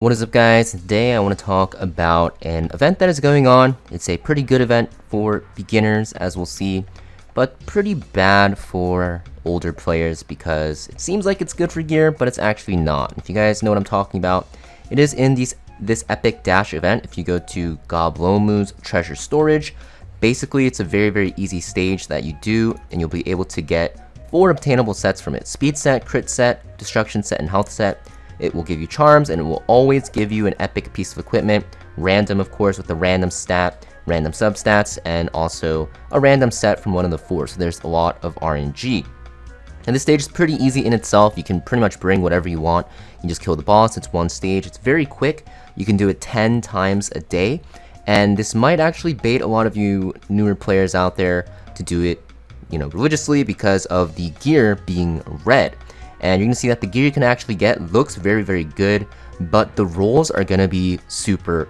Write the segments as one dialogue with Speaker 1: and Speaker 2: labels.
Speaker 1: What is up, guys? Today I want to talk about an event that is going on. It's a pretty good event for beginners, as we'll see, but pretty bad for older players because it seems like it's good for gear, but it's actually not. If you guys know what I'm talking about, it is in this epic dash event. If you go to Goblomu's treasure storage, basically it's a very easy stage that you do, and you'll be able to get 4 obtainable sets from it: speed set, crit set, destruction set, and health set. It will give you charms, and it will always give you an epic piece of equipment, random of course, with a random stat, random substats, and also a random set from one of the 4. So there's a lot of RNG. And this stage is pretty easy in itself. You can pretty much bring whatever you want. You just kill the boss. It's one stage. It's very quick. You can do it 10 times a day, and this might actually bait a lot of you newer players out there to do it, religiously, because of the gear being red. And you're going to see that the gear you can actually get looks very good, but the rolls are going to be super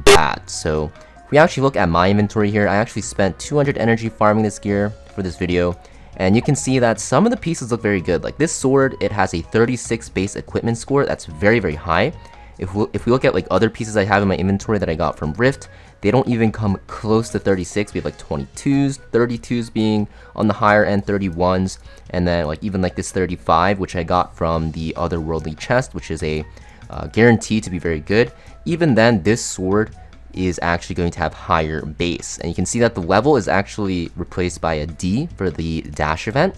Speaker 1: bad. So if we actually look at my inventory here, I actually spent 200 energy farming this gear for this video, and you can see that some of the pieces look very good. Like this sword, it has a 36 base equipment score. That's very high. If we look at like other pieces I have in my inventory that I got from Rift, they don't even come close to 36. We have like 22s, 32s being on the higher end, 31s, and then even like this 35, which I got from the otherworldly chest, which is a guarantee to be very good. Even then, this sword is actually going to have higher base, and you can see that the level is actually replaced by a D for the dash event.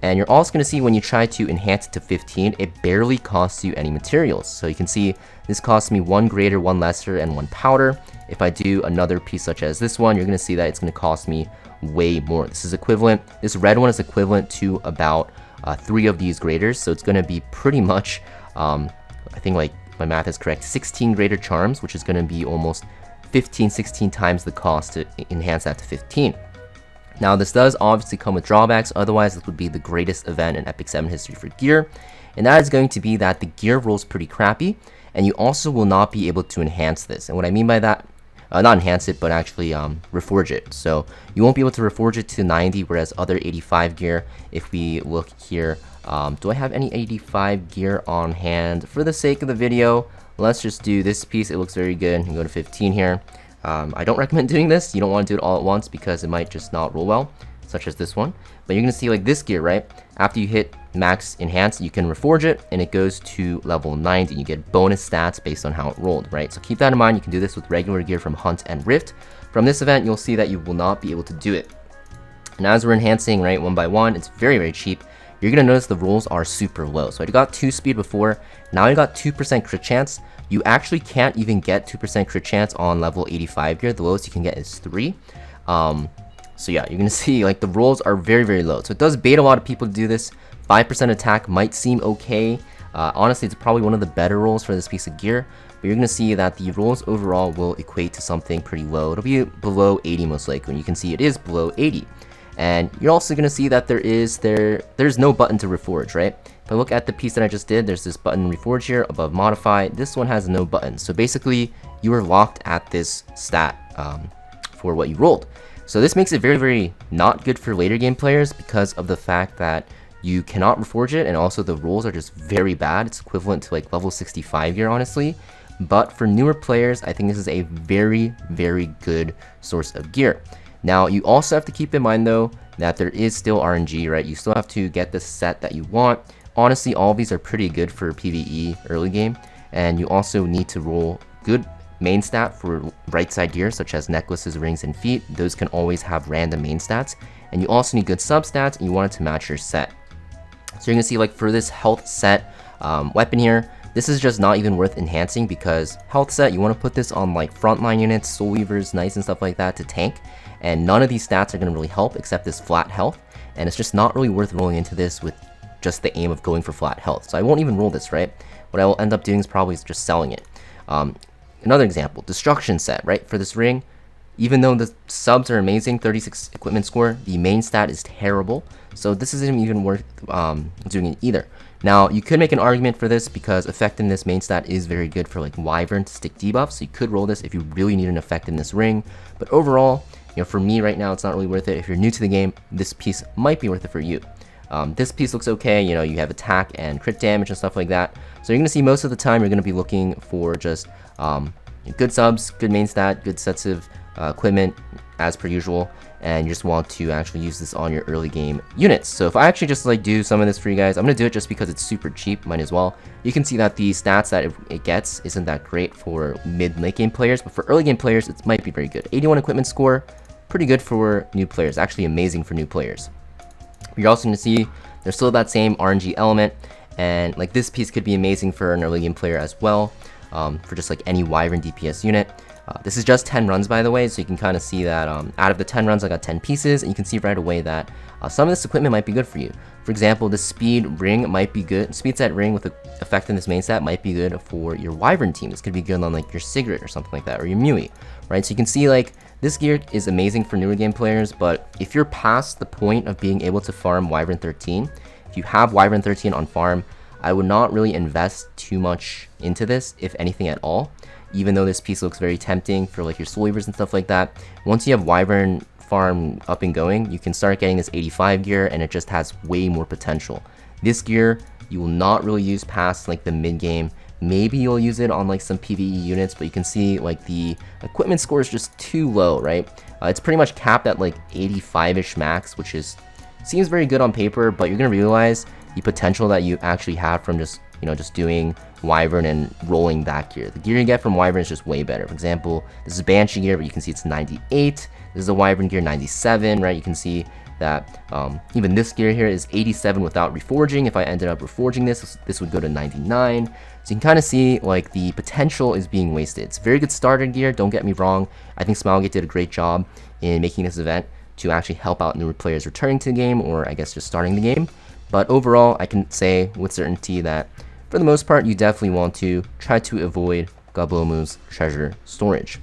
Speaker 1: And you're also going to see when you try to enhance it to 15, it barely costs you any materials. So you can see this costs me 1 greater, 1 lesser, and 1 powder. If I do another piece such as this one, you're going to see that it's going to cost me way more. This is equivalent. This red one is equivalent to about 3 of these graders. So it's going to be pretty much, I think like my math is correct, 16 greater charms, which is going to be almost 16 times the cost to enhance that to 15. Now, this does obviously come with drawbacks. Otherwise, this would be the greatest event in Epic 7 history for gear. And that is going to be that the gear rolls pretty crappy, and you also will not be able to enhance this. And what I mean by that, not enhance it, but actually reforge it. So you won't be able to reforge it to 90, whereas other 85 gear, if we look here, do I have any 85 gear on hand? For the sake of the video, let's just do this piece. It looks very good. You go to 15 here. I don't recommend doing this. You don't want to do it all at once because it might just not roll well, such as this one. But you're going to see like this gear, right? After you hit max enhance, you can reforge it, and it goes to level 90. You get bonus stats based on how it rolled, right? So keep that in mind. You can do this with regular gear from Hunt and Rift. From this event, you'll see that you will not be able to do it. And as we're enhancing, right, one by one, it's very cheap. You're going to notice the rolls are super low. So I got 2 speed before. Now I got 2% crit chance. You actually can't even get 2% crit chance on level 85 gear. The lowest you can get is 3. So yeah, you're going to see like the rolls are very low. So it does bait a lot of people to do this. 5% attack might seem okay. Honestly, it's probably one of the better rolls for this piece of gear. But you're going to see that the rolls overall will equate to something pretty low. It'll be below 80 most likely. And you can see it is below 80. And you're also going to see that there's no button to reforge, right? If I look at the piece that I just did, there's this button reforge here above modify. This one has no button. So basically, you are locked at this stat for what you rolled. So this makes it very not good for later game players because of the fact that you cannot reforge it, and also the rolls are just very bad. It's equivalent to like level 65 gear, honestly. But for newer players, I think this is a very good source of gear. Now, you also have to keep in mind though that there is still RNG, right? You still have to get the set that you want. Honestly, all of these are pretty good for PvE early game, and you also need to roll good main stat for right side gear, such as necklaces, rings, and feet. Those can always have random main stats, and you also need good sub stats, and you want it to match your set. So you're gonna see like for this health set weapon here, this is just not even worth enhancing because health set, you want to put this on like frontline units, soul weavers, knights, and stuff like that to tank, and none of these stats are gonna really help except this flat health, and it's just not really worth rolling into this with just the aim of going for flat health. So I won't even roll this, right? What I will end up doing is probably just selling it. Another example, destruction set, right? For this ring, even though the subs are amazing, 36 equipment score, the main stat is terrible. So this isn't even worth doing it either. Now, you could make an argument for this because effectiveness main stat is very good for like Wyvern to stick debuffs. So you could roll this if you really need an effect in this ring. But overall, for me right now, it's not really worth it. If you're new to the game, this piece might be worth it for you. This piece looks okay, you know, you have attack and crit damage and stuff like that. So you're going to see most of the time you're going to be looking for just good subs, good main stat, good sets of equipment as per usual, and you just want to actually use this on your early game units. So if I actually just like do some of this for you guys, I'm going to do it just because it's super cheap, might as well. You can see that the stats that it gets isn't that great for mid late game players, but for early game players it might be very good. 81 equipment score, pretty good for new players, actually amazing for new players. You're also going to see there's still that same RNG element, and like this piece could be amazing for an early game player as well, for just like any Wyvern DPS unit. This is just 10 runs, by the way, so you can kind of see that out of the 10 runs I got 10 pieces, and you can see right away that some of this equipment might be good for you. For example, the speed ring might be good. Speed set ring with the effect in this main stat might be good for your Wyvern team. This could be good on like your Sigrid or something like that, or your Mui, right? So you can see like this gear is amazing for newer game players, but if you're past the point of being able to farm Wyvern 13, if you have Wyvern 13 on farm, I would not really invest too much into this, if anything at all. Even though this piece looks very tempting for like your Soul Weavers and stuff like that, once you have Wyvern farm up and going, you can start getting this 85 gear, and it just has way more potential. This gear you will not really use past like the mid game. Maybe you'll use it on like some PvE units, but you can see like the equipment score is just too low, right? It's pretty much capped at like 85-ish max, which seems very good on paper, but you're gonna realize the potential that you actually have from just, you know, just doing Wyvern and rolling that gear. The gear you get from Wyvern is just way better. For example, this is Banshee gear, but you can see it's 98. This is a Wyvern gear, 97, right? You can see that even this gear here is 87 without reforging. If I ended up reforging this would go to 99. So you can kind of see like the potential is being wasted. It's very good starter gear, don't get me wrong. I think Smilegate did a great job in making this event to actually help out newer players returning to the game, or I guess just starting the game. But overall, I can say with certainty that for the most part, you definitely want to try to avoid Gablomu's treasure storage.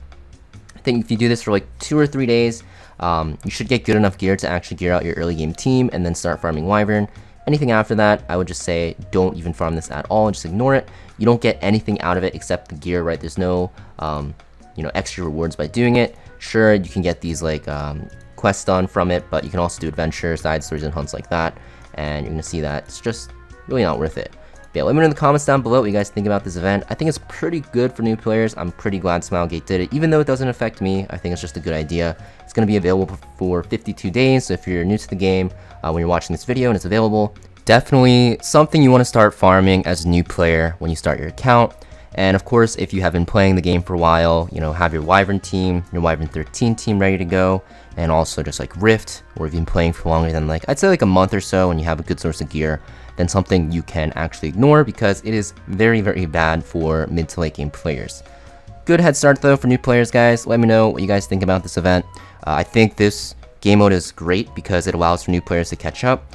Speaker 1: I think if you do this for like 2 or 3 days, you should get good enough gear to actually gear out your early game team and then start farming Wyvern. Anything after that, I would just say don't even farm this at all, just ignore it. You don't get anything out of it except the gear, right? There's no you know, extra rewards by doing it. Sure, you can get these like quests done from it, but you can also do adventures, side stories, and hunts like that, and you're gonna see that it's just really not worth it. But yeah, let me know in the comments down below what you guys think about this event. I think it's pretty good for new players. I'm pretty glad Smilegate did it, even though it doesn't affect me. I think it's just a good idea. It's going to be available for 52 days, so if you're new to the game when you're watching this video and it's available, definitely something you want to start farming as a new player when you start your account. And of course, if you have been playing the game for a while, you know, have your Wyvern team, your Wyvern 13 team ready to go, and also just like Rift, or if you've been playing for longer than like, I'd say like a month or so, and you have a good source of gear, then something you can actually ignore because it is very, very bad for mid to late game players. Good head start though for new players, guys. Let me know what you guys think about this event. I think this game mode is great because it allows for new players to catch up.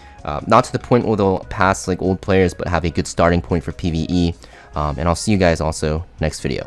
Speaker 1: Not to the point where they'll pass like old players, but have a good starting point for PvE. And I'll see you guys also next video.